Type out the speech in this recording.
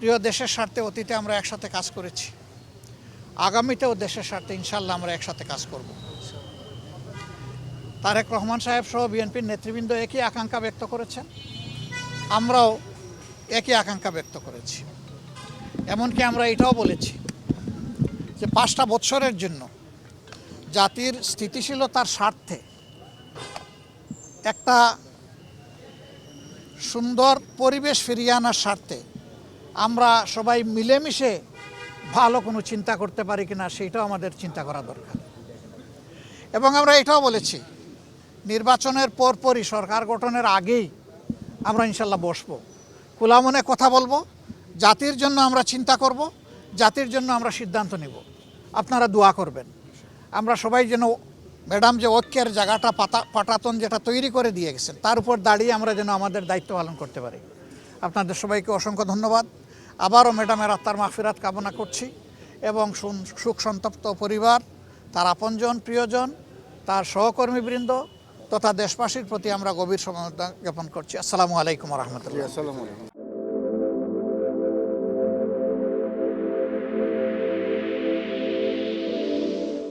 প্রিয় দেশের স্বার্থে অতীতে আমরা একসাথে কাজ করেছি, আগামীতেও দেশের স্বার্থে ইনশাল্লাহ আমরা একসাথে কাজ করব। তারেক রহমান সাহেব সহ বিএনপির নেতৃবৃন্দ একই আকাঙ্ক্ষা ব্যক্ত করেছেন, আমরাও একই আকাঙ্ক্ষা ব্যক্ত করেছি। এমনকি আমরা এটাও বলেছি যে 5টা বৎসরের জন্য জাতির স্থিতিশীলতার স্বার্থে একটা সুন্দর পরিবেশ ফিরিয়ে আনার স্বার্থে আমরা সবাই মিলেমিশে ভালো কোনো চিন্তা করতে পারি কিনা সেইটাও আমাদের চিন্তা করা দরকার। এবং আমরা এটাও বলেছি নির্বাচনের পরপরই সরকার গঠনের আগেই আমরা ইনশাল্লাহ বসবো, খোলা মনে কথা বলবো, জাতির জন্য আমরা চিন্তা করব, জাতির জন্য আমরা সিদ্ধান্ত নেব। আপনারা দোয়া করবেন আমরা সবাই যেন ম্যাডাম যে ঐক্যের জায়গাটা পাটাতন যেটা তৈরি করে দিয়ে গেছেন তার উপর দাঁড়িয়ে আমরা যেন আমাদের দায়িত্ব পালন করতে পারি। আপনাদের সবাইকে অসংখ্য ধন্যবাদ। আবারও ম্যাডামের আত্মার মাগফিরাত কামনা করছি এবং সুখ সন্তপ্ত পরিবার, তার আপনজন প্রিয়জন, তার সহকর্মীবৃন্দ তথা দেশবাসীর প্রতি আমরা গভীর সমবেদনা জ্ঞাপন করছি। আসসালামু আলাইকুম ওয়া রাহমাতুল্লাহ।